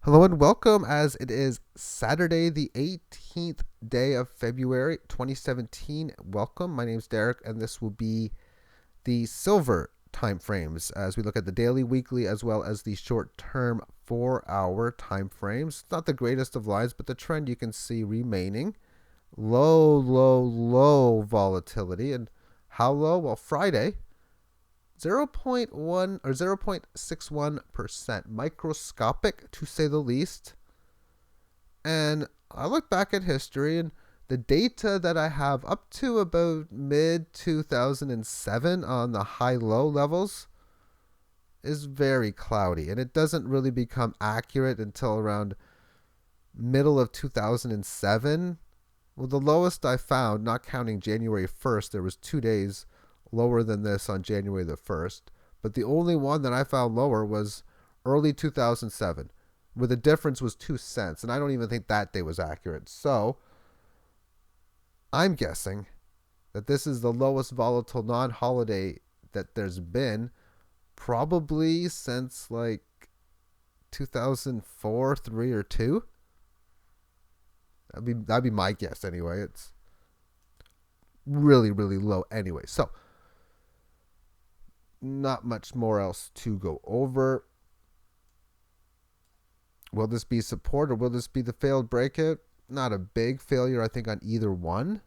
Hello and welcome as it is Saturday, the 18th day of February 2017. Welcome. My name is Derek, and this will be the silver time frames as we look at the daily, weekly, as well as the short term 4 hour time frames. Not the greatest of lines, but the trend you can see remaining low volatility. And how low? Well, Friday 0.1 or 0.61%, microscopic to say the least. And I look back at history, and the data that I have up to about mid 2007 on the high low levels is very cloudy, and it doesn't really become accurate until around middle of 2007. Well, the lowest I found, not counting January 1st, there was 2 days lower than this on January the 1st. But the only one that I found lower was early 2007, where the difference was 2 cents. And I don't even think that day was accurate. So I'm guessing that this is the lowest volatile non holiday that there's been probably since like 2004, 3, or 2. That'd be my guess anyway. It's really low anyway. So not much more else to go over. Will this be support or will this be the failed breakout? Not a big failure, I think, on either one.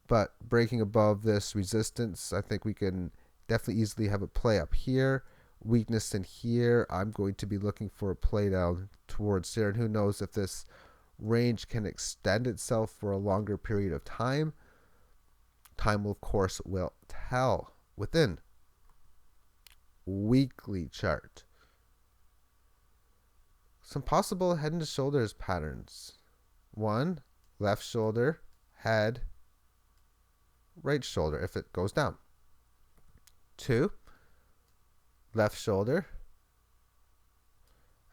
But breaking above this resistance, I think we can definitely easily have a play up here. Weakness in here. I'm going to be looking for a play down towards here. And who knows if this range can extend itself for a longer period of time. Time, will, of course, will tell. Within weekly chart, some possible head and shoulders patterns. One, left shoulder, head, right shoulder if it goes down. Two, left shoulder,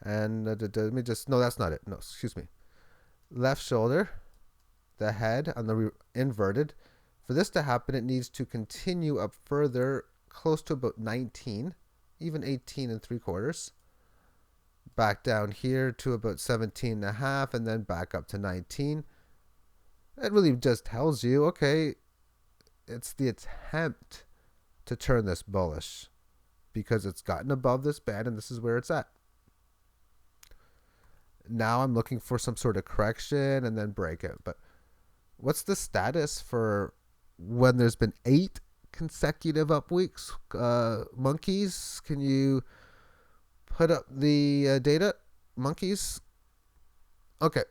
and let me just, no, that's not it. No, excuse me. Left shoulder, the head on the inverted. For this to happen, it needs to continue up further, close to about 19, even 18 and 3/4. Back down here to about 17 and a half, and then back up to 19. It really just tells you, okay, it's the attempt to turn this bullish because it's gotten above this band and this is where it's at. Now I'm looking for some sort of correction and then breakout. But what's the status for when there's been 8 consecutive up weeks? Monkeys, can you put up the data? Monkeys? Okay.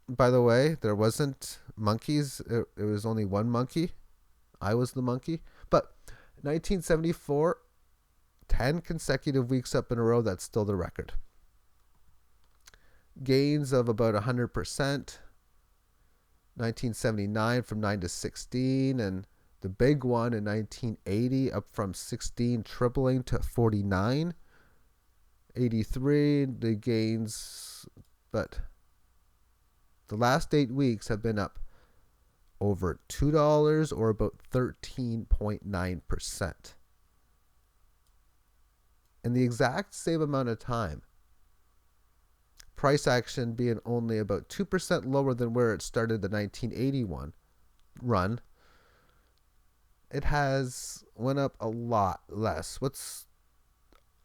By the way, there wasn't monkeys. It was only one monkey. I was the monkey. But 1974, 10 consecutive weeks up in a row, that's still the record. Gains of about 100%. 1979 from 9 to 16, and the big one in 1980 up from 16 tripling to 49. 83 the gains, but the last 8 weeks have been up over $2 or about 13.9%. In the exact same amount of time, price action being only about 2% lower than where it started the 1981 run, it has went up a lot less.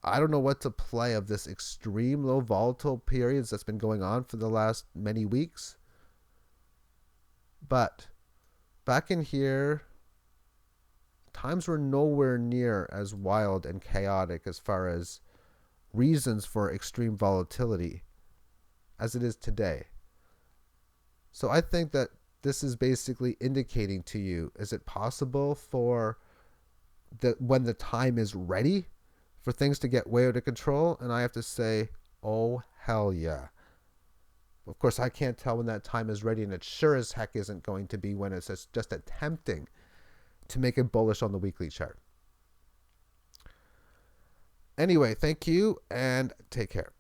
I don't know what to play of this extreme low volatile periods that's been going on for the last many weeks. But back in here, times were nowhere near as wild and chaotic as far as reasons for extreme volatility as it is today. So I think that this is basically indicating to you, is it possible for when the time is ready for things to get way out of control? And I have to say, oh, hell yeah. Of course, I can't tell when that time is ready, and it sure as heck isn't going to be when it's just attempting to make it bullish on the weekly chart. Anyway, thank you and take care.